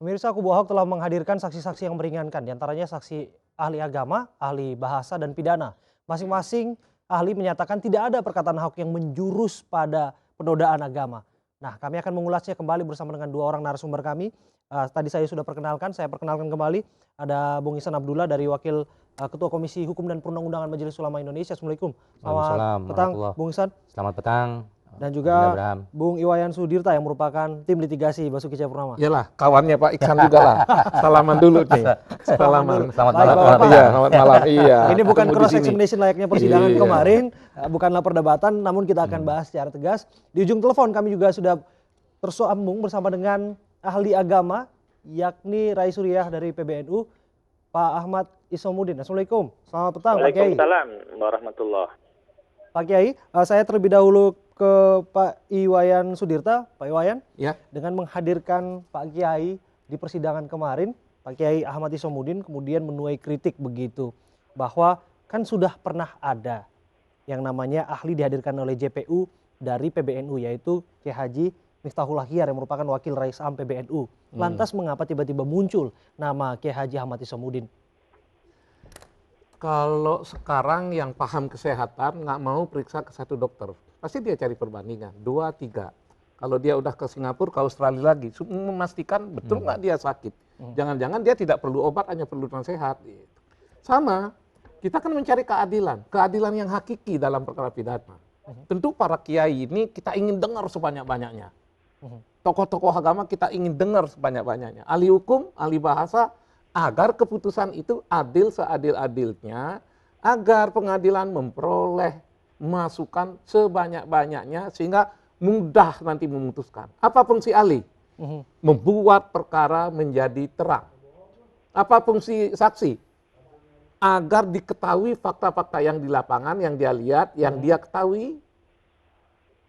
Pemirsa, Kubu Ahok telah menghadirkan saksi-saksi yang meringankan, diantaranya saksi ahli agama, ahli bahasa, dan pidana. Masing-masing ahli menyatakan tidak ada perkataan Ahok yang menjurus pada penodaan agama. Nah, kami akan mengulasnya kembali bersama dengan dua orang narasumber kami. Tadi saya sudah perkenalkan, saya perkenalkan kembali. Ada Bung Ihsan Abdullah dari Wakil Ketua Komisi Hukum dan Perundang-undangan Majelis Ulama Indonesia. Assalamualaikum. Selamat Waalaikumsalam petang, warahmatullahi. Bung Ihsan. Selamat petang. Dan Bung juga Abraham. Bung Iwayan Sudirta yang merupakan tim litigasi Basuki Cahayapurnama. Iyalah, kawannya Pak Iksan juga lah. Salaman dulu nih. Salaman. Selamat Baik, malam. Bapak. Iya, selamat malam. Iya. Ini bukan ketemu di cross sini. examination layaknya persidangan Iya. kemarin, bukanlah perdebatan, namun kita akan bahas secara tegas. Di ujung telepon kami juga sudah tersambung bersama dengan ahli agama, yakni Rai Suriah dari PBNU, Pak Ahmad Isomuddin. Assalamualaikum. Selamat petang, Pak Kiai. Waalaikumsalam warahmatullahi. Pak Kiai, saya terlebih dahulu ke Pak Iwayan Sudirta. Pak Iwayan, Ya. dengan menghadirkan Pak Kiai di persidangan kemarin, Pak Kiai Ahmad Isomuddin kemudian menuai kritik begitu, bahwa kan sudah pernah ada yang namanya ahli dihadirkan oleh JPU dari PBNU, yaitu Kiai Haji Miftahul Akhyar yang merupakan wakil Rais Am PBNU. Lantas mengapa tiba-tiba muncul nama Kiai Haji Ahmad Isomuddin? Kalau sekarang yang paham kesehatan nggak mau periksa ke satu dokter, pasti dia cari perbandingan 2, 3. Kalau dia udah ke Singapura, ke Australia lagi, memastikan betul nggak dia sakit. Jangan-jangan dia tidak perlu obat, hanya perlu nasihat. Gitu. Sama, kita kan mencari keadilan yang hakiki dalam perkara pidana. Tentu para kiai ini kita ingin dengar sebanyak-banyaknya. Tokoh-tokoh agama kita ingin dengar sebanyak-banyaknya. Ahli hukum, ahli bahasa, agar keputusan itu adil seadil-adilnya, agar pengadilan memperoleh masukan sebanyak-banyaknya sehingga mudah nanti memutuskan. Apa fungsi ahli? Membuat perkara menjadi terang. Apa fungsi saksi? Agar diketahui fakta-fakta yang di lapangan, yang dia lihat, yang dia ketahui,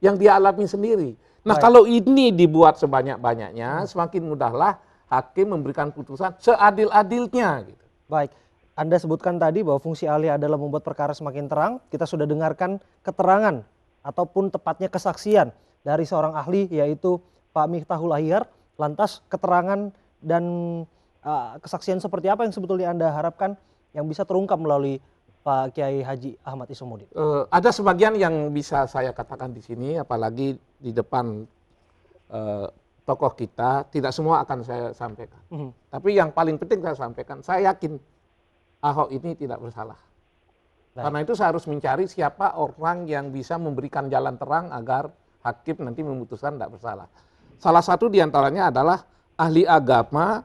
yang dia alami sendiri. Nah, Baik. kalau ini dibuat sebanyak-banyaknya, semakin mudahlah hakim memberikan putusan seadil-adilnya. Gitu. Baik, Anda sebutkan tadi bahwa fungsi ahli adalah membuat perkara semakin terang. Kita sudah dengarkan keterangan ataupun tepatnya kesaksian dari seorang ahli, yaitu Pak Miftahul Akhyar. Lantas keterangan dan kesaksian seperti apa yang sebetulnya Anda harapkan yang bisa terungkap melalui Pak Kiai Haji Ahmad Isomuddin? Ada sebagian yang bisa saya katakan di sini, apalagi di depan tokoh kita, tidak semua akan saya sampaikan. Tapi yang paling penting saya sampaikan, saya yakin Ahok ini tidak bersalah. Baik. Karena itu saya harus mencari siapa orang yang bisa memberikan jalan terang agar hakim nanti memutuskan tidak bersalah. Salah satu diantaranya adalah ahli agama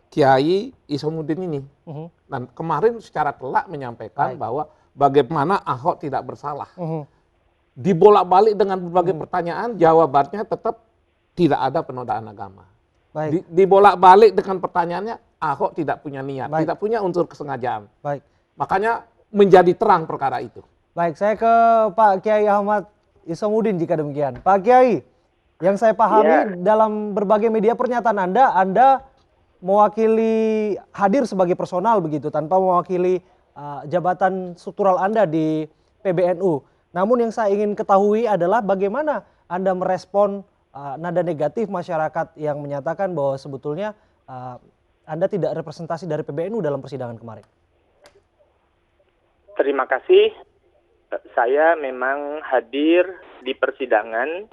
Kiai Isomuddin ini. Dan kemarin secara telak menyampaikan bahwa bagaimana Ahok tidak bersalah. Dibolak-balik dengan berbagai pertanyaan, jawabannya tetap tidak ada penodaan agama. Baik. Dibolak-balik dengan pertanyaannya, Ahok tidak punya niat, Baik. tidak punya unsur kesengajaan. Baik. Makanya menjadi terang perkara itu. Baik, saya ke Pak Kiai Ahmad Isomuddin jika demikian. Pak Kiai, yang saya pahami dalam berbagai media pernyataan Anda mewakili hadir sebagai personal begitu, tanpa mewakili jabatan struktural Anda di PBNU. Namun yang saya ingin ketahui adalah bagaimana Anda merespon nada negatif masyarakat yang menyatakan bahwa sebetulnya Anda tidak representasi dari PBNU dalam persidangan kemarin. Terima kasih. Saya memang hadir di persidangan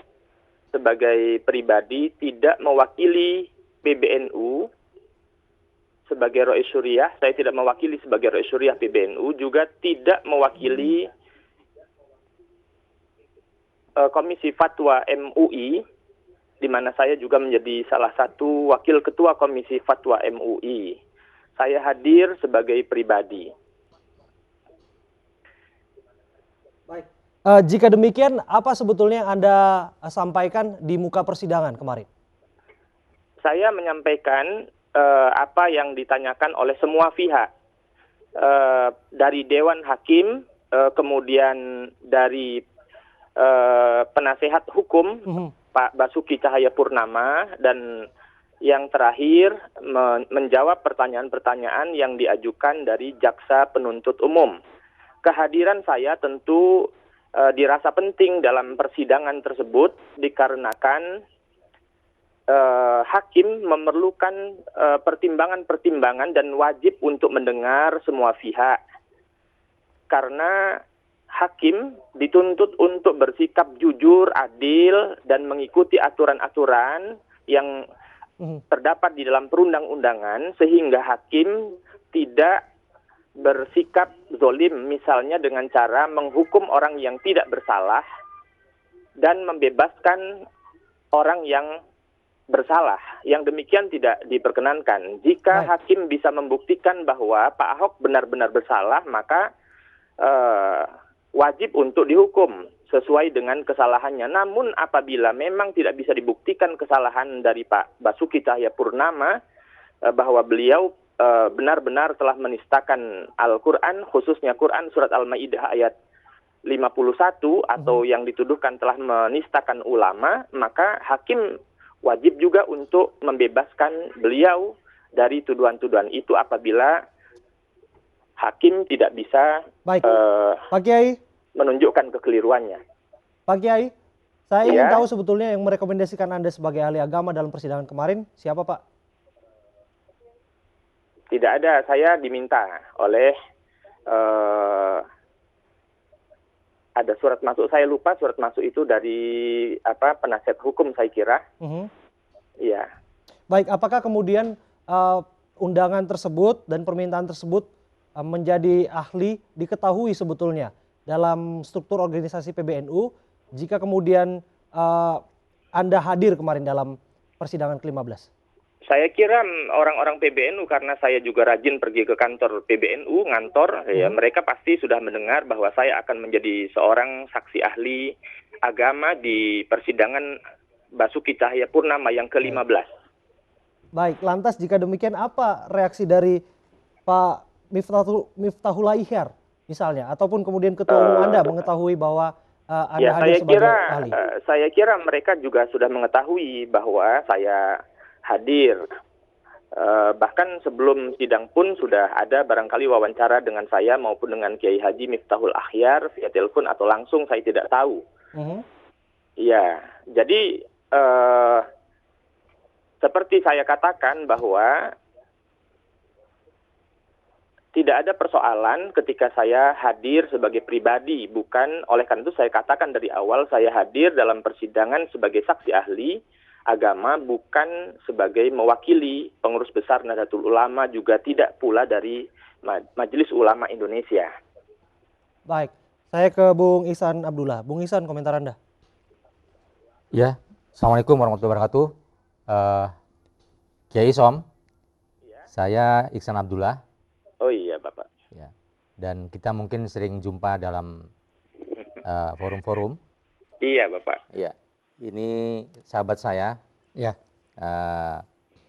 sebagai pribadi, tidak mewakili PBNU sebagai Rois Syuriah. Saya tidak mewakili sebagai Rois Syuriah PBNU, juga tidak mewakili Komisi Fatwa MUI, di mana saya juga menjadi salah satu wakil ketua Komisi Fatwa MUI. Saya hadir sebagai pribadi. Baik. Jika demikian, apa sebetulnya yang Anda sampaikan di muka persidangan kemarin? Saya menyampaikan apa yang ditanyakan oleh semua pihak. Dari Dewan Hakim, kemudian dari penasehat hukum Pak Basuki Cahayapurnama, dan yang terakhir menjawab pertanyaan-pertanyaan yang diajukan dari jaksa penuntut umum. Kehadiran saya tentu dirasa penting dalam persidangan tersebut dikarenakan hakim memerlukan pertimbangan-pertimbangan dan wajib untuk mendengar semua pihak. Karena hakim dituntut untuk bersikap jujur, adil, dan mengikuti aturan-aturan yang terdapat di dalam perundang-undangan, sehingga hakim tidak bersikap zolim, misalnya dengan cara menghukum orang yang tidak bersalah dan membebaskan orang yang bersalah. Yang demikian tidak diperkenankan. Jika hakim bisa membuktikan bahwa Pak Ahok benar-benar bersalah, maka wajib untuk dihukum sesuai dengan kesalahannya. Namun apabila memang tidak bisa dibuktikan kesalahan dari Pak Basuki Cahayapurnama, bahwa beliau benar-benar telah menistakan Al-Quran, khususnya Quran surat Al-Maidah ayat 51, atau yang dituduhkan telah menistakan ulama, maka hakim wajib juga untuk membebaskan beliau dari tuduhan-tuduhan itu apabila hakim tidak bisa Pak Kiai, menunjukkan kekeliruannya. Pak Kiai, saya ingin Ya. tahu sebetulnya yang merekomendasikan Anda sebagai ahli agama dalam persidangan kemarin siapa, Pak? Tidak ada, saya diminta oleh ada surat masuk, saya lupa surat masuk itu dari penasihat hukum saya kira. Iya. Baik, apakah kemudian undangan tersebut dan permintaan tersebut menjadi ahli diketahui sebetulnya dalam struktur organisasi PBNU jika kemudian Anda hadir kemarin dalam persidangan ke-15? Saya kira orang-orang PBNU, karena saya juga rajin pergi ke kantor PBNU, ngantor, ya mereka pasti sudah mendengar bahwa saya akan menjadi seorang saksi ahli agama di persidangan Basuki Cahayapurnama yang ke-15. Baik, lantas jika demikian apa reaksi dari Pak Miftahul Ihar misalnya, ataupun kemudian ketua umum Anda mengetahui bahwa Anda hadir sebagai ahli? Saya kira mereka juga sudah mengetahui bahwa saya hadir. Bahkan sebelum sidang pun sudah ada barangkali wawancara dengan saya maupun dengan Kiai Haji Miftahul Ihar via telepon atau langsung, saya tidak tahu. Iya, jadi seperti saya katakan bahwa tidak ada persoalan ketika saya hadir sebagai pribadi. Bukan, oleh karena itu saya katakan dari awal saya hadir dalam persidangan sebagai saksi ahli agama, bukan sebagai mewakili pengurus besar Nahdlatul Ulama, juga tidak pula dari Majelis Ulama Indonesia. Baik, saya ke Bung Ihsan Abdullah. Bung Ihsan, komentar Anda. Ya, Assalamualaikum warahmatullahi wabarakatuh. Kiai Som, saya Ihsan Abdullah. Oh iya Bapak. Ya, dan kita mungkin sering jumpa dalam forum-forum. Iya Bapak. Ya, ini sahabat saya, Ya,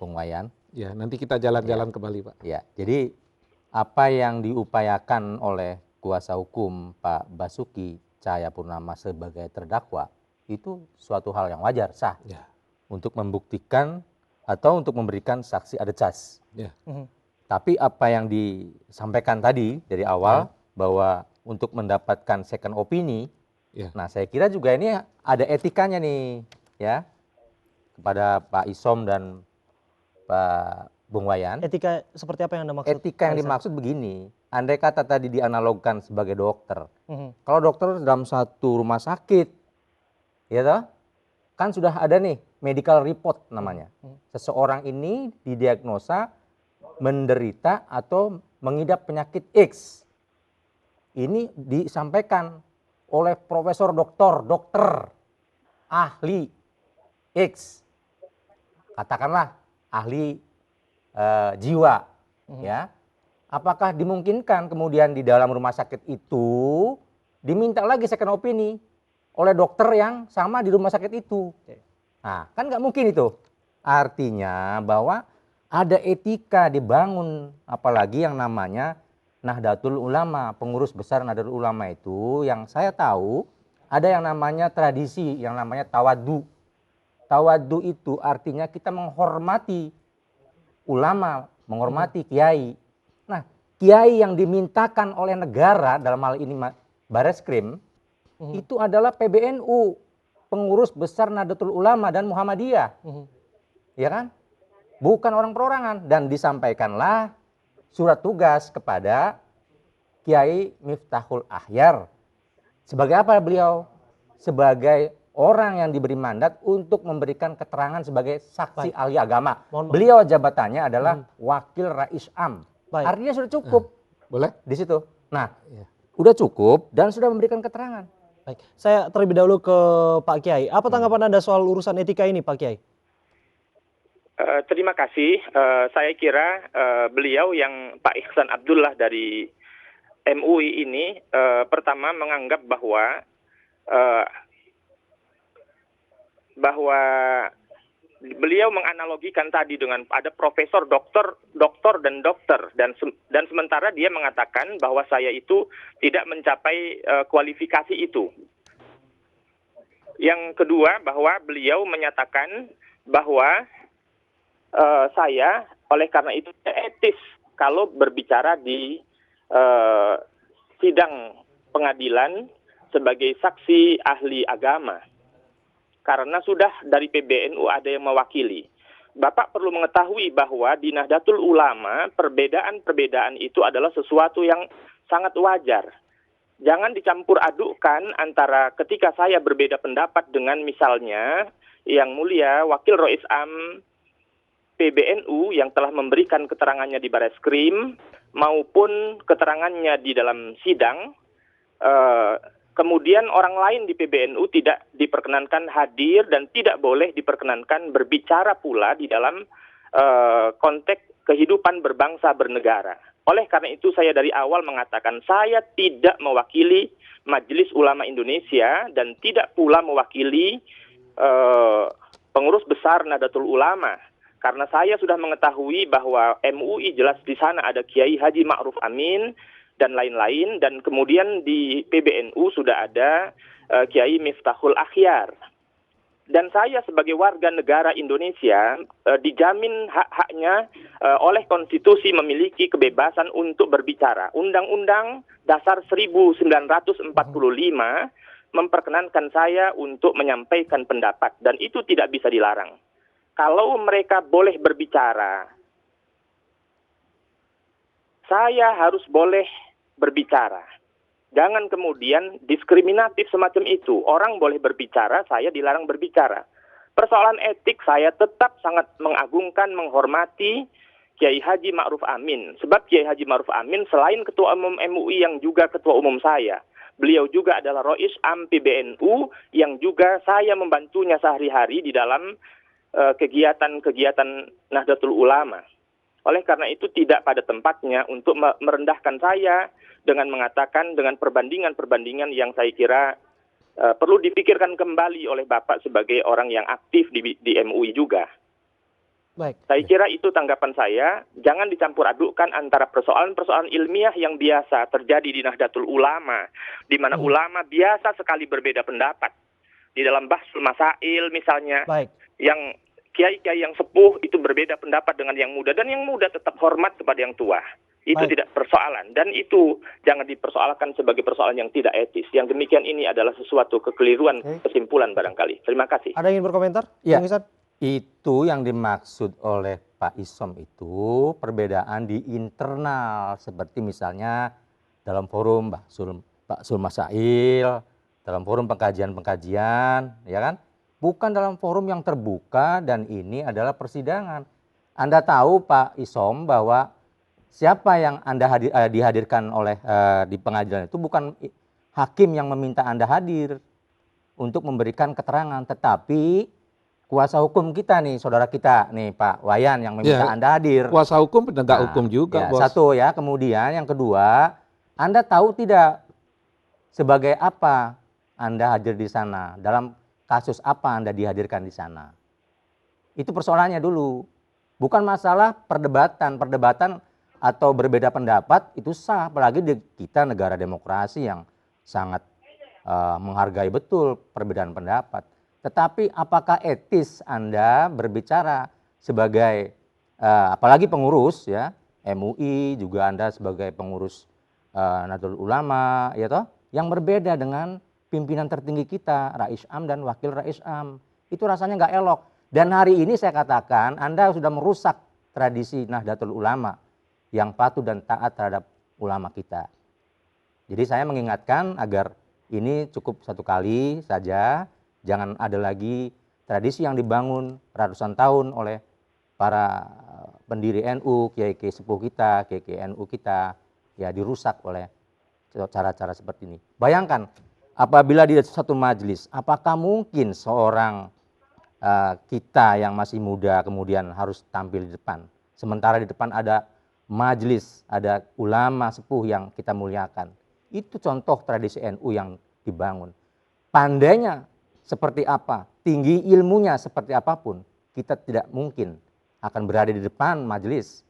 Bung Wayan. ya nanti kita jalan-jalan ke Bali, Pak. Ya, jadi apa yang diupayakan oleh kuasa hukum Pak Basuki Cahayapurnama sebagai terdakwa itu suatu hal yang wajar, sah, Ya. untuk membuktikan atau untuk memberikan saksi adecas. Ya. Tapi apa yang disampaikan tadi dari awal bahwa untuk mendapatkan second opini, nah saya kira juga ini ada etikanya nih, ya, kepada Pak Isom dan Pak Bung Wayan. Etika seperti apa yang Anda maksud? Etika yang dimaksud begini, andai kata tadi dianalogkan sebagai dokter, kalau dokter dalam satu rumah sakit, ya toh, kan sudah ada nih medical report namanya. Seseorang ini didiagnosa menderita atau mengidap penyakit X. Ini disampaikan oleh profesor dokter ahli X. Katakanlah ahli jiwa, ya. Apakah dimungkinkan kemudian di dalam rumah sakit itu diminta lagi second opini oleh dokter yang sama di rumah sakit itu? Nah, kan nggak mungkin itu. Artinya bahwa ada etika dibangun, apalagi yang namanya Nahdlatul Ulama, pengurus besar Nahdlatul Ulama itu yang saya tahu ada yang namanya tradisi, yang namanya tawaddu. Tawaddu itu artinya kita menghormati ulama, menghormati kiai. Nah, kiai yang dimintakan oleh negara dalam hal ini Bareskrim itu adalah PBNU, pengurus besar Nahdlatul Ulama dan Muhammadiyah. ya kan? Bukan orang perorangan. Dan disampaikanlah surat tugas kepada Kiai Miftahul Akhyar. Sebagai apa beliau? Sebagai orang yang diberi mandat untuk memberikan keterangan sebagai saksi ahli agama. Beliau jabatannya adalah Wakil Rais Am. Artinya sudah cukup. Boleh? Di situ. Nah, udah cukup dan sudah memberikan keterangan. Baik, saya terlebih dahulu ke Pak Kiai. Apa tanggapan Anda soal urusan etika ini, Pak Kiai? Terima kasih. Saya kira beliau yang Pak Ihsan Abdullah dari MUI ini pertama menganggap bahwa beliau menganalogikan tadi dengan ada profesor, dokter dan sementara dia mengatakan bahwa saya itu tidak mencapai kualifikasi itu. Yang kedua bahwa beliau menyatakan bahwa saya oleh karena itu etis kalau berbicara di sidang pengadilan sebagai saksi ahli agama. Karena sudah dari PBNU ada yang mewakili. Bapak perlu mengetahui bahwa di Nahdlatul Ulama perbedaan-perbedaan itu adalah sesuatu yang sangat wajar. Jangan dicampur adukkan antara ketika saya berbeda pendapat dengan misalnya Yang Mulia Wakil Rais Am PBNU yang telah memberikan keterangannya di Bareskrim maupun keterangannya di dalam sidang. Kemudian orang lain di PBNU tidak diperkenankan hadir dan tidak boleh diperkenankan berbicara pula di dalam konteks kehidupan berbangsa bernegara. Oleh karena itu saya dari awal mengatakan saya tidak mewakili Majelis Ulama Indonesia dan tidak pula mewakili pengurus besar Nahdlatul Ulama. Karena saya sudah mengetahui bahwa MUI jelas di sana ada Kiai Haji Ma'ruf Amin dan lain-lain, dan kemudian di PBNU sudah ada Kiai Miftahul Akhyar. Dan saya sebagai warga negara Indonesia dijamin hak-haknya oleh konstitusi memiliki kebebasan untuk berbicara. Undang-Undang Dasar 1945 memperkenankan saya untuk menyampaikan pendapat, dan itu tidak bisa dilarang. Kalau mereka boleh berbicara, saya harus boleh berbicara. Jangan kemudian diskriminatif semacam itu. Orang boleh berbicara, saya dilarang berbicara. Persoalan etik saya tetap sangat mengagungkan, menghormati Kiai Haji Ma'ruf Amin. Sebab Kiai Haji Ma'ruf Amin selain Ketua Umum MUI yang juga Ketua Umum saya, beliau juga adalah Rais Am PBNU yang juga saya membantunya sehari-hari di dalam kegiatan-kegiatan Nahdlatul Ulama. Oleh karena itu tidak pada tempatnya untuk merendahkan saya dengan mengatakan dengan perbandingan-perbandingan yang saya kira perlu dipikirkan kembali oleh Bapak sebagai orang yang aktif di MUI juga. Baik. Saya kira itu tanggapan saya. Jangan dicampur adukkan antara persoalan-persoalan ilmiah yang biasa terjadi di Nahdlatul Ulama, di mana ulama biasa sekali berbeda pendapat. Di dalam Bahsul Masail misalnya, yang kiai-kiai yang sepuh itu berbeda pendapat dengan yang muda, dan yang muda tetap hormat kepada yang tua. Itu tidak persoalan, dan itu jangan dipersoalkan sebagai persoalan yang tidak etis. Yang demikian ini adalah sesuatu kekeliruan kesimpulan barangkali. Terima kasih. Ada yang ingin berkomentar? Ya, itu yang dimaksud oleh Pak Isom itu perbedaan di internal, seperti misalnya dalam forum Bahsul Masail, dalam forum pengkajian-pengkajian, ya kan? Bukan dalam forum yang terbuka, dan ini adalah persidangan. Anda tahu Pak Isom bahwa siapa yang Anda dihadirkan oleh di pengadilan itu bukan hakim yang meminta Anda hadir untuk memberikan keterangan, tetapi kuasa hukum kita nih, saudara kita nih Pak Wayan yang meminta Anda hadir. Kuasa hukum penegak hukum juga, Bos. Satu ya, kemudian yang kedua, Anda tahu tidak sebagai apa Anda hadir di sana, dalam kasus apa Anda dihadirkan di sana. Itu persoalannya dulu. Bukan masalah perdebatan atau berbeda pendapat itu sah, apalagi di kita negara demokrasi yang sangat menghargai betul perbedaan pendapat. Tetapi apakah etis Anda berbicara sebagai apalagi pengurus ya MUI, juga Anda sebagai pengurus Nahdlatul Ulama ya toh, yang berbeda dengan pimpinan tertinggi kita, Rais Am dan Wakil Rais Am. Itu rasanya nggak elok. Dan hari ini saya katakan Anda sudah merusak tradisi Nahdlatul Ulama yang patuh dan taat terhadap ulama kita. Jadi saya mengingatkan agar ini cukup satu kali saja, jangan ada lagi tradisi yang dibangun ratusan tahun oleh para pendiri NU, kiai-kiai sepuh kita, kiai-kiai NU kita, ya dirusak oleh cara-cara seperti ini. Bayangkan apabila di satu majelis, apakah mungkin seorang kita yang masih muda kemudian harus tampil di depan, sementara di depan ada majelis, ada ulama sepuh yang kita muliakan. Itu contoh tradisi NU yang dibangun. Pandainya seperti apa, tinggi ilmunya seperti apapun, kita tidak mungkin akan berada di depan majelis,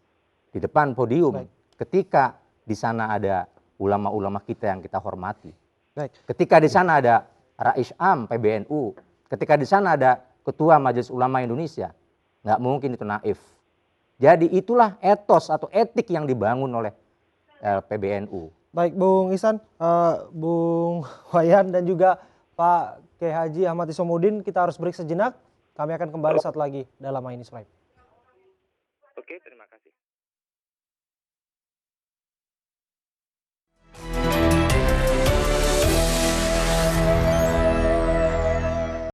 di depan podium. Baik. Ketika di sana ada ulama-ulama kita yang kita hormati. Baik. Ketika di sana ada Rais Am PBNU, ketika di sana ada Ketua Majelis Ulama Indonesia, nggak mungkin itu naif. Jadi itulah etos atau etik yang dibangun oleh PBNU. Baik, Bung Ihsan, Bung Wayan dan juga Pak Kiai Haji Ahmad Isomuddin, kita harus break sejenak. Kami akan kembali saat lagi dalam My News Prime. Oke, terima kasih.